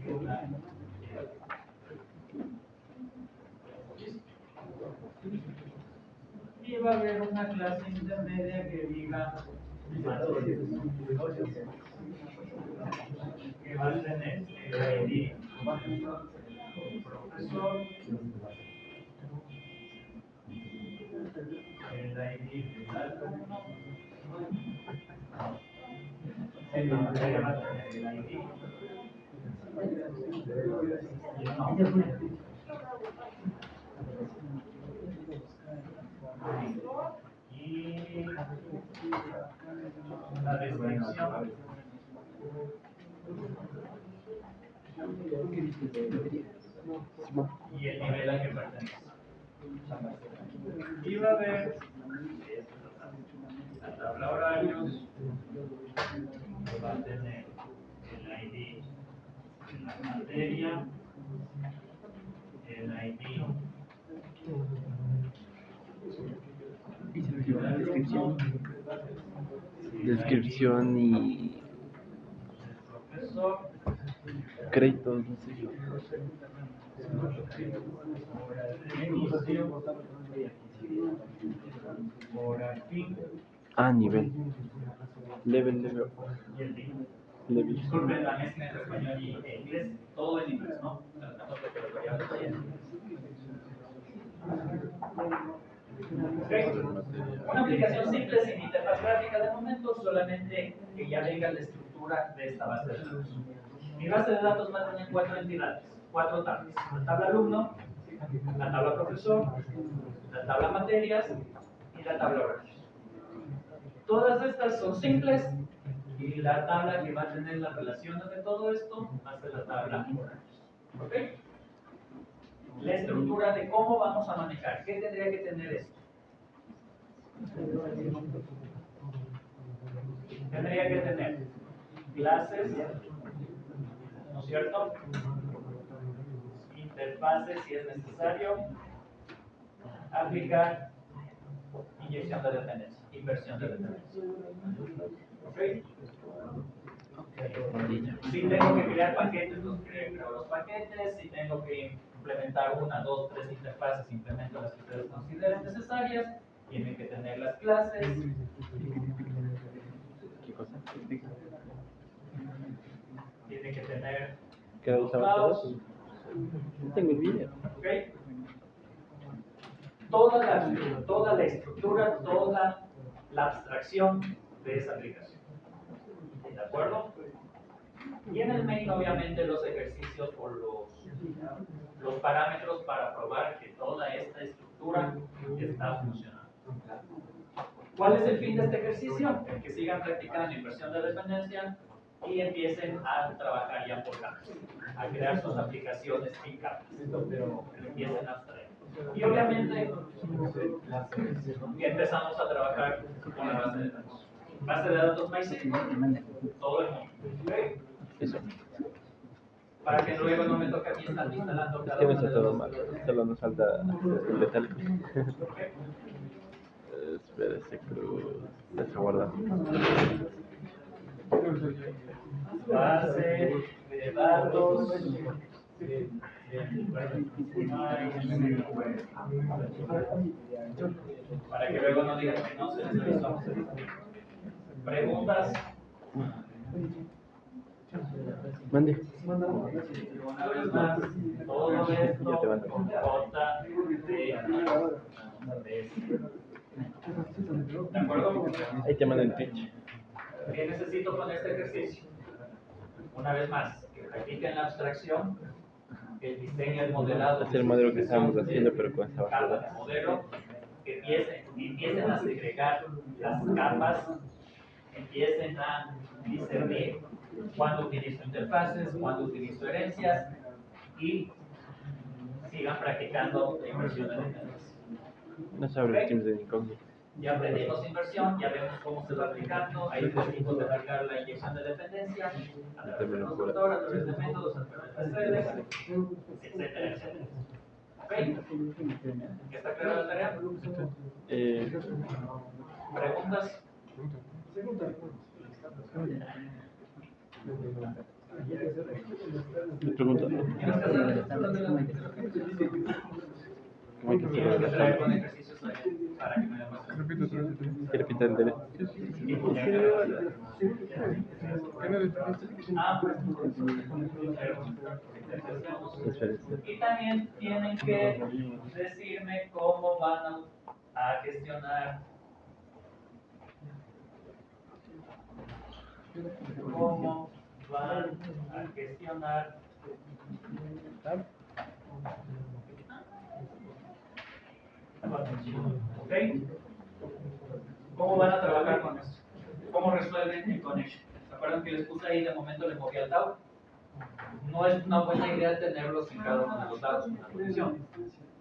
S1: y una edad. Y va a haber una clase intermedia que diga que va a tener el ID profesor, el ID del alumno, el materia va a tener el ID y el nombre. Y la descripción y el nivel al que pertenece. Y va a haber la tabla horarios, va a tener el ID en la materia, el ID
S2: Descripción y
S1: profesor,
S2: créditos, no sé yo.
S1: por aquí,
S2: Ah, nivel. Level.
S1: y el D.
S2: Level.
S1: Disculpen la mezcla entre español y inglés, todo en inglés, ¿no? Tratamos de que las variables vayan en inglés. Ok. Una aplicación simple sin interfaz gráfica de momento, solamente que ya venga la estructura de esta base de datos. Mi base de datos va a tener 4 entidades, 4 tablas. La tabla alumno, la tabla profesor, la tabla materias y la tabla horarios. Todas estas son simples y la tabla que va a tener las relaciones de todo esto va a ser la tabla horarios. ¿Ok? La estructura de cómo vamos a manejar. ¿Qué tendría que tener esto? Tendría que tener clases, ¿no es cierto? Interfaces si es necesario. Aplicar inyección de dependencia, inversión de dependencia. ¿Ok? Si tengo que crear paquetes, los creo los paquetes. Si tengo que implementar 1, 2, 3 interfaces, implemento las que ustedes consideren necesarias. Tienen que tener las clases.
S2: ¿Qué cosa?
S1: Tiene que tener
S2: ¿Qué
S1: los lados.
S2: No tengo el video.
S1: ¿Ok? Toda la estructura, toda la abstracción de esa aplicación. ¿De acuerdo? Y en el main, obviamente, los ejercicios o los parámetros para probar que toda esta estructura está funcionando. ¿Cuál es el fin de este ejercicio? El que sigan practicando inversión de dependencia y empiecen a trabajar ya por capas, a crear sus aplicaciones en capas, pero empiecen a abstraer. Y obviamente empezamos a trabajar con la base de datos. Base de datos MySQL, todo el mundo. ¿Okay?
S2: Eso.
S1: Para que luego no me toque a mí estar instalando
S2: Es
S1: cada
S2: que no
S1: una
S2: está
S1: de
S2: todo
S1: las
S2: mal. Solo nos falta completar.
S1: ¿Okay?
S2: Espera, ese cruz. Ya se guarda.
S1: Base de datos. Para que luego no digan que no se les avisó. Preguntas.
S2: Mande.
S1: Una vez más, todo esto
S2: Ya te mando.
S1: con J, D, ¿de acuerdo?
S2: Ahí te mando en Twitch.
S1: ¿Qué necesito con este ejercicio? Una vez más, que practiquen la abstracción, el diseño, el modelado.
S2: Es el modelo que estábamos haciendo, pero con esa base de
S1: Cada
S2: datos.
S1: modelo, que empiecen a segregar las capas, empiecen a discernir cuándo utilizo interfaces, cuándo utilizo herencias y sigan practicando la inversión de dependencia.
S2: No se abre el Teams de incógnito.
S1: Ya aprendimos inversión, ya vemos cómo se va aplicando, hay dos tipos de aplicar la inyección de dependencia, a través del constructor, a través de métodos, a través de redes, etcétera, etcétera. ¿Ok? ¿Ya está clara la tarea? ¿Preguntas?
S2: Me pregunto. ¿Cómo hay que
S1: Tienes que traer con
S2: hacer?
S1: ejercicios ahí para que me demuestres.
S3: Repito otra vez.
S2: ¿Qué repita el derecho?
S3: ¿Qué no le entendiste?
S1: Ah, pues.
S2: Espera, espera.
S1: Y también tienen que decirme cómo van a gestionar, cómo van a gestionar ¿ok? ¿Cómo van a trabajar con esto? ¿Cómo resuelven el connection? ¿Se acuerdan que les puse ahí de momento les moví al DAO? no es una buena idea tenerlos en cada uno de los lados, una conexión.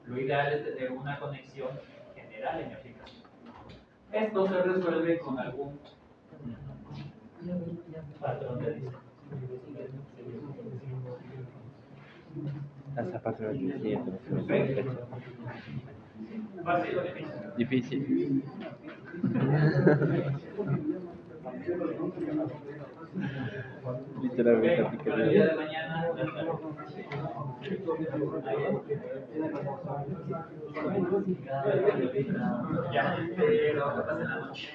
S1: Lo ideal es tener una conexión general en mi aplicación. Esto se resuelve con algún patrón de diseño.
S2: Esa patrón de diseño
S1: ¿Fácil o difícil?
S2: difícil. Literalmente
S1: Ok, para el día de
S2: aplicación.
S1: mañana ya estaré. Ya, pero que pasen la noche.